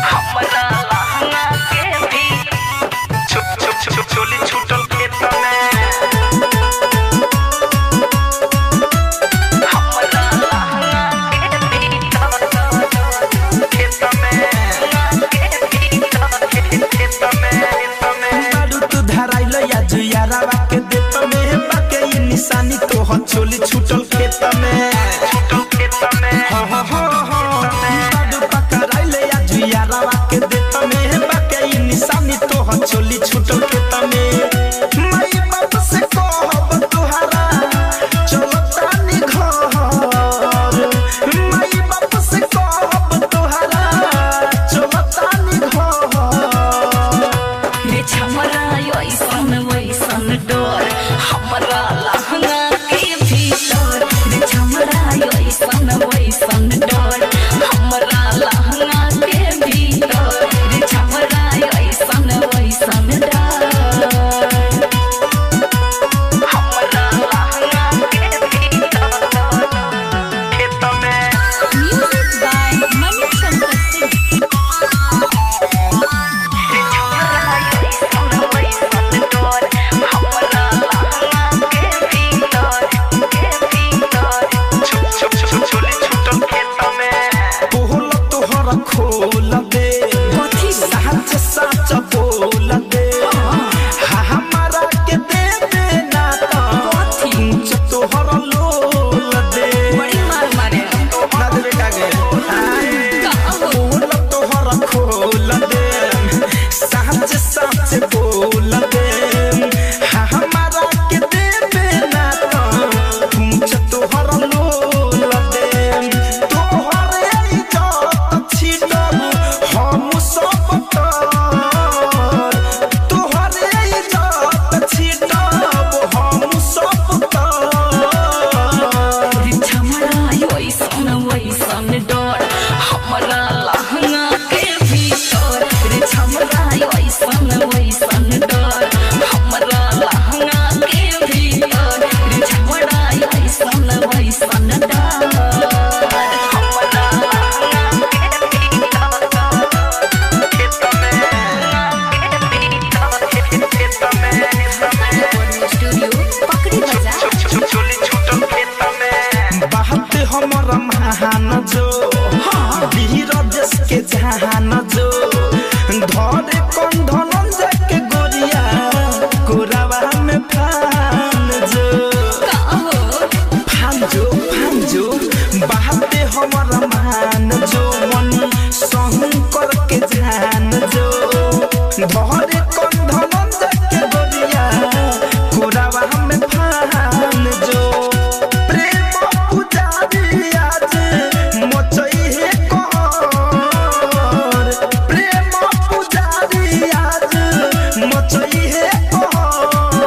हमरा लहंगा के भी चोली छूटल खेत में हमरा लहंगा के भी खेत में बारू तू धराइल या जुयारावा के देत में बाके ई निशानी तोहर चोली छूटल खेत में हाँ हाँ हाँ हाँ बारू पकड़ाइल या जुयारावा के देत में बाके ई निशानी तोहर चोली छूटल खेत में माई बाप से कहब तुहारा चलतानी घर माई बाप से कहब तुहारा चलतानी घर रे छमरा ऐसन वैसन डर हमरा लहंगा के भीतर रे छमरा ऐसन वैसन डर हमरा लहंगा के भीतर रे छमरा ऐसन वैसन डर हमरा लहंगा के भीतर खेत में म्यूजिक बाय मनीष शंकर सिंह खोल दे सच सच बोल दे हमारा के दे देना तो तोहर लोल दे बड़ी मार मारे ना दे बेटा गे बोल तोहर खोल दे सच सच बोल दे हमारा के दे देना तो तोहर लोल दे तोहरे इज्जत छीटब हम सब तर तोहरे इज्जत छीटब हम सब तर छमरा ऐसन वैसन डर हमरा लहंगा के भीतर रे छमरा ऐसन वैसन डर हमरा लहंगा के भीतर रे छमरा ऐसन वैसन डर हमरा लहंगा के भीतर स्टूडियो पकड़ी बाजार चोली छूटल खेत में बात हमर महान जो वीर देश के जहान जो धरे कंधन जाके गोरिया कोरावा में फान जो फांजो बात हमर महान जो मन शंकर के जान जो धरे कंधन जाके गोरिया कोरावा में फान जो प्रेम पुजारी आज मचई है कहर प्रेम पुजारी आज मचई है कहर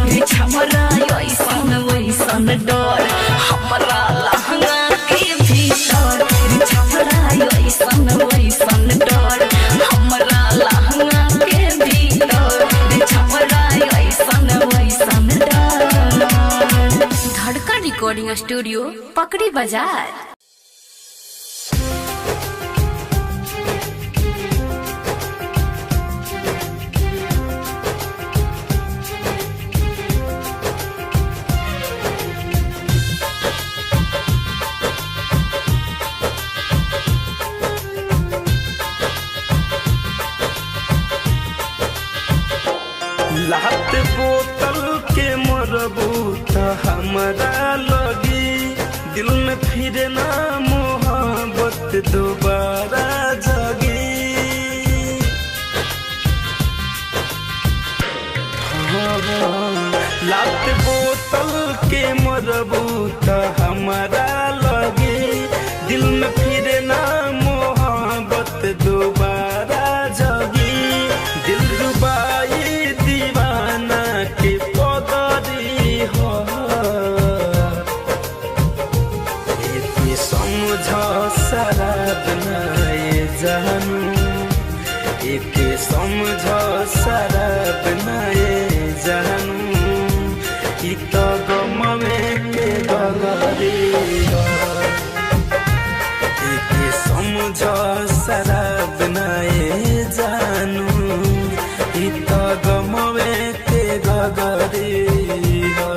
रे छमरा ऐसन वैसन डर हमरा लहंगा के भीतर रे छमरा ऐसन वैसन डर हमरा लहंगा के भीतर रे छमरा ऐसन वैसन डर धड़कन रिकॉर्डिंग स्टूडियो पकड़ी बाजार लात बोतल के मरबूत हमरा लगी दिल में फिर ना मोहब्बत दोबारा जगी लात बोतल के मरबूत हमरा लगी दिल में फिर ना मोहब्बत दोबारा जगी दिल रुबाई दीवाना के पदरी हो ये समझ शराब नए जानू एक समझ शराब नए जानू ई तो गम में के गगरी हो एक समझ शराब नाए जानू इ त गमवे के गगरी हो।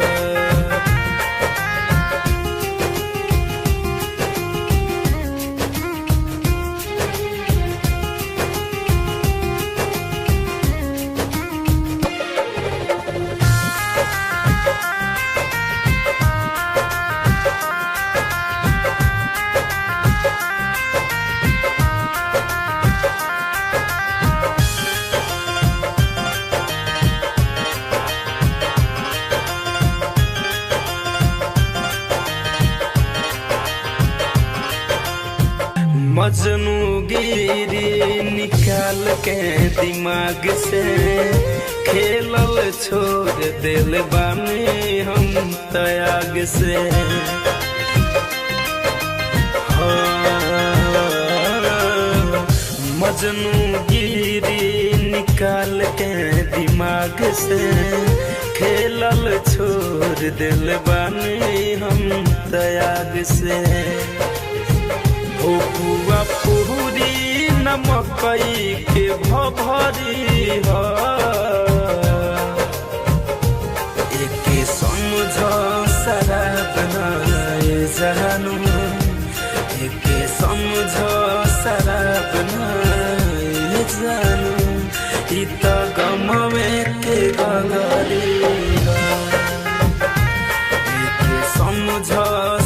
मजनू गिरी निकाल के दिमाग से खेलल छोड़ दिल बानी हम त्याग से। मजनू गिरी निकाल के दिमाग से खेलल छोड़ दिल बानी हम त्याग से। पुआ पूरी नमकई के भभरी हो एक समझ शराब नाए जानू एक समझ शराब नाए जानू इ त गमवे के गगरी हो। एक समझ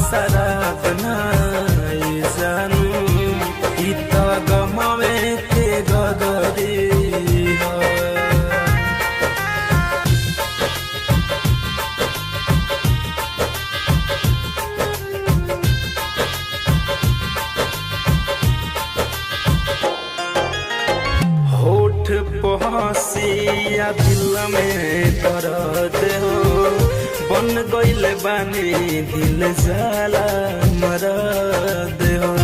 शराब नाए जानू इ त गमवे के गगरी हो। होठ पहसिया दिल में दर्द हो बन गइल बानी दिल जाला मरद हो।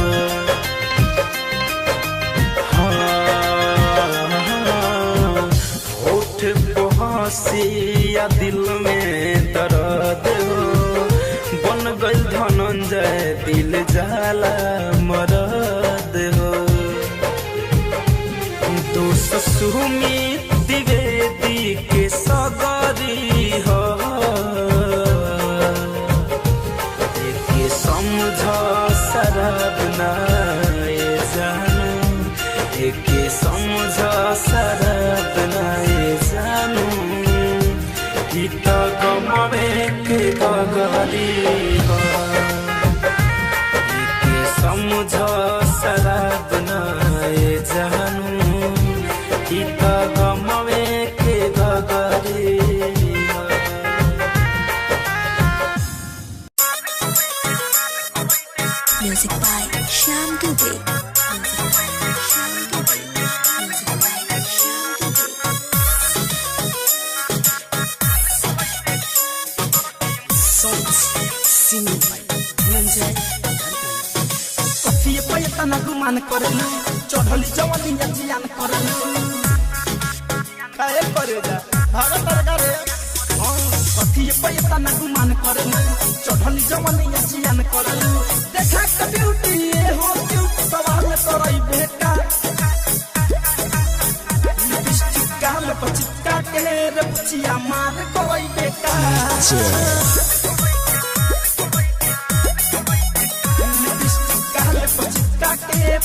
होठ पहसिया दिल में दर्द हो बन गइल धनंजय दिल जाला मरद हो। दोष सुमित द्विवेदी के सगरी हो एक समझ शराब नाए जानू एक समझ शराब नाए जानू इ त गमवे के गगरी हो। एक समझ शराब नाए जानू इ त गमवे के गगरी हो। Music by Shyam Dubey. Music by Shyam Dubey. Music by Shyam Dubey. Songs singing by Nanjay. कथिए पे तना गुमान करलू चढ़ली जवानी जियान करलू काहे करे जा भागत तरगारे कथिए पे तना गुमान करलू चढ़ली जवानी जियान करलू देखा के ब्यूटी हो क्यूट सवाल करई बेटा लिपस्टिक गाल पर चिपका के रे पुछिया मार करई बेटा।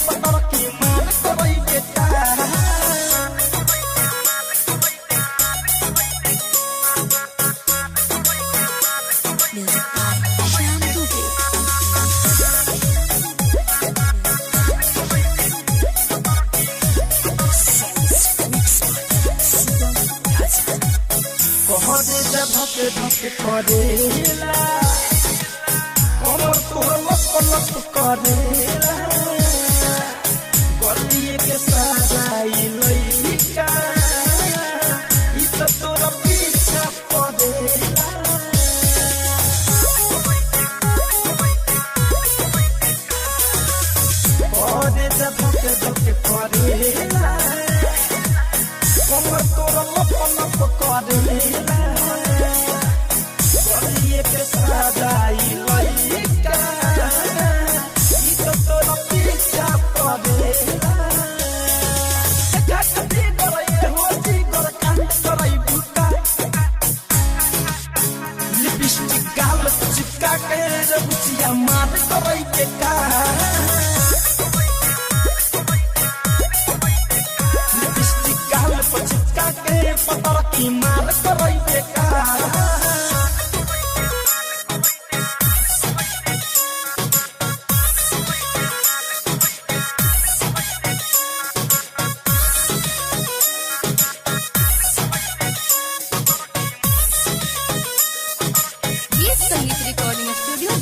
पतर की मान करई बेटा। Music by Shyam Dubey. Songs mixed by Sugam Raja. कहरे जब धके धके करेला हमर तोर लप लप करेला गलिए के सजाई लइका इ त तोर पीछा पड़ेला। कहरे जब धके धके करेला हमर तोर लप लप करेला गलिए के सजाई लइका इ त तोर पीछा पड़ेला। करई बेकार लिपस्टिक गाल पर चिपका के पतर की मार करई बेकार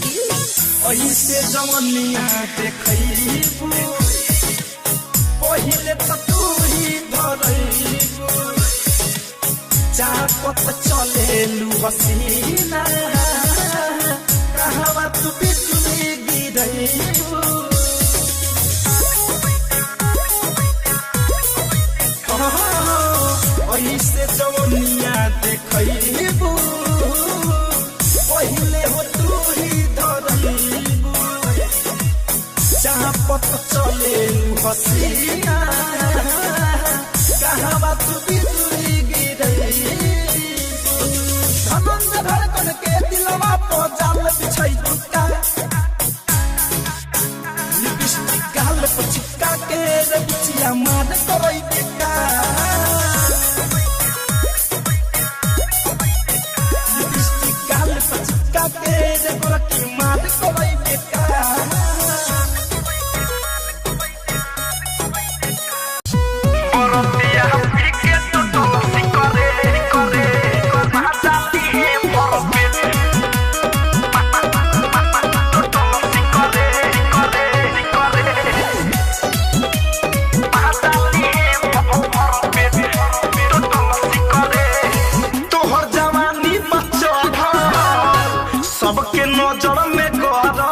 ऐसे जवनिया देखैबू पहिले त तू ही धरैबू चापत चलेलू हसीना कहवा तू बिजुली गिरैबू ऐसे जवनिया देखैबू पहिले हो तू ही धरैबू चापत चलेलू हसीना कहवा तू बिजुली गिरैबू धनंद धड़कन के दिलवा पर जाल बिछै दुका लिपस्टिक गाल पर चिपका के रे बिछिया मार करई बेकार लिपस्टिक गाल पर चिपका के रे गोरखी मार करई बेकार सबके नजर में गरल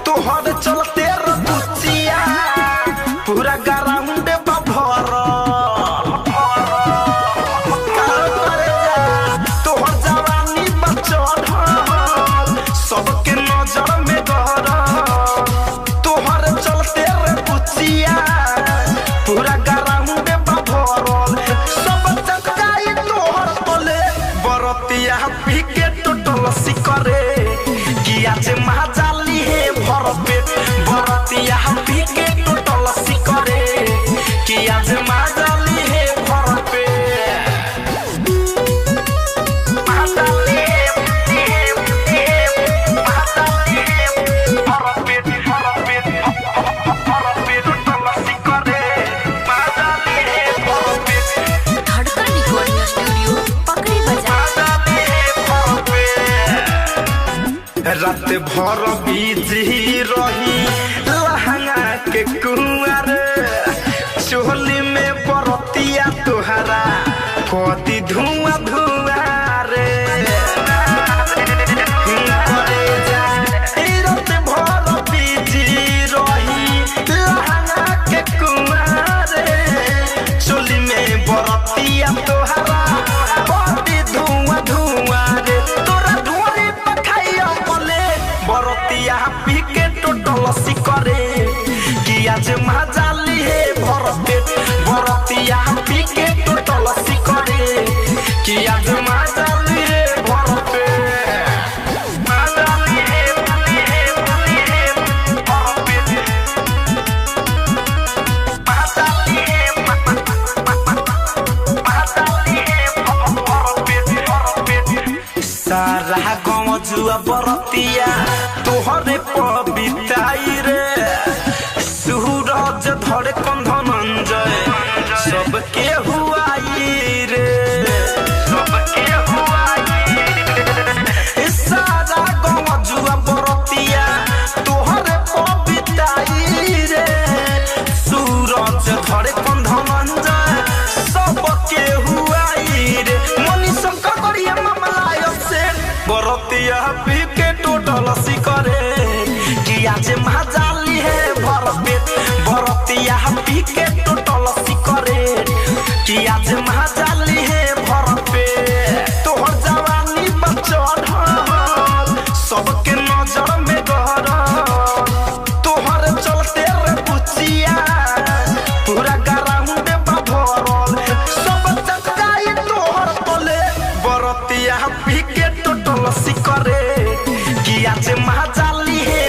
तोहर चलते रतुचिया पूरा ग्राउंड भरल तोहर जवानी बचल सबके नजर में गरल तोहर चलते रतुचिया पूरा ग्राउंड भरल सब चकाई तोहर तले बरतिया पी के टोटल करे किया जे महाजाली है भर पेट बरतिया पी के टोटल करे किया जे महाजाली है भर पेट महाजाली है महाजाली है भर पेट टोटल करे महाजाली है भर पेट धड़कन रिकॉर्डिंग स्टूडियो पकड़ी बाजार रात भर बिजी रही लहंगा के कुंवर चोली में बरतिया तुहरा कति धुआं धुआं रे रात भर बिजी रही लहंगा के कुंवर चोली में बरतिया तुहरा कति धुआं धुआं रे तोरा धुआं पखाइया बरतिया पी के टोटल करे किया जे महाजाली है भर पेट बरतिया पी के टोटल करे किया जे महाजाली है भर पेट महाजाली है भर पेट महाजाली है भर पेट सारा गाँव जुआ बरतिया तोहरे पबिताई रे सूरज धरे कंधनंजय सबके हुआई रे सबके हुआई सारा गाँव जुआ बरतिया तोहरे पबिताई रे सूरज धरे कंधनंजय सबके हुआई रे मनी शंकर करिया मामला से बरतिया पी के टोटल करे किया जे महाजाली है भर पेट बरतिया पी के टोटल करे किया जे महाजाली है भर पेट तोहर जवानी बचल सबके नजर में गहरल तोहर चलते रे पुचिया पूरा ग्राउंड भरल सब चकाई तोहर तले बरतिया पी के टोटल करे किया जे महाजाली है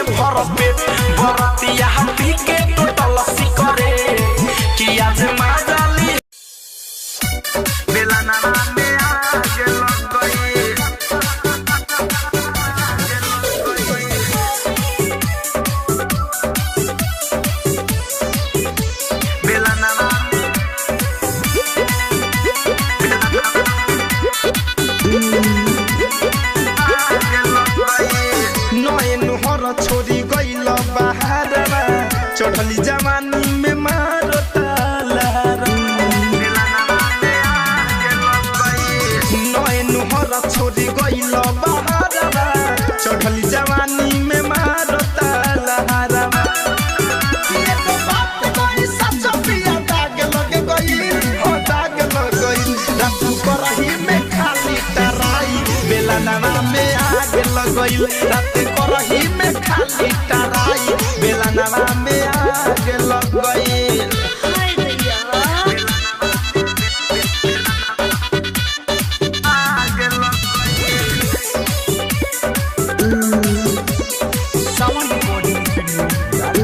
गइल रात करही में खाली टराई बेलनवा में आग लग गइल हाय दैया आग लग गइल सावन बॉडी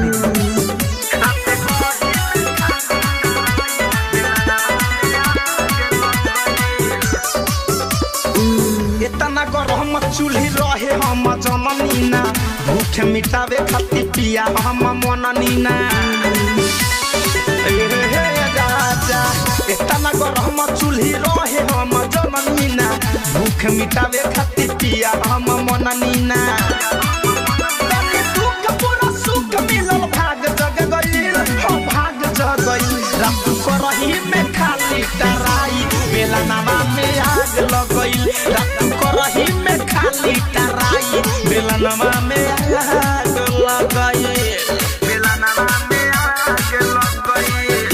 इतना गरम चूल्ही रहे हम जननीना भूख मिटावे खातिर पिया हम मननीना हे राजा इतना गरम चूल्ही रहे हम जननीना भूख मिटावे खातिर पिया हम मननीना तनी दुख पूरा सुख मिलल भाग जग गइल हो भाग जग गइल रात करही में खाली टराई बेलनवा में आग लग गइल रात करही में खाली टराई बेलनवा में आग लग गइल बेलनवा में आग लग गइल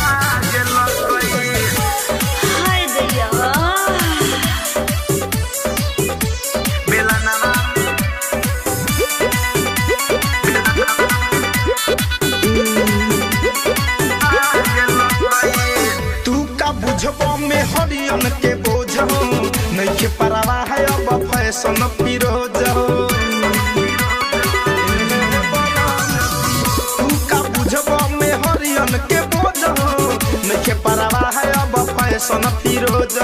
आग लग गइल हाय दैया बेलनवा तू का बुझबो में हरियन के बोझ नइखे परवाह है अब फैशन पिरोज तू का बुझबो में हरियन के बोझ नइखे परवाह है अब फैशन पिरोज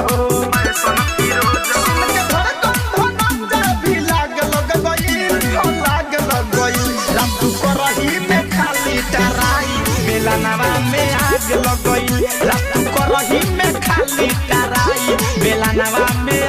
फैशन पिरोज के धड़कन धनंजा भी लाग लग गइल हो लाग लग गइल रात करही में खाली टराई बेलनवा में आग लग गइल रात करही में खाली टराई बेलनवा में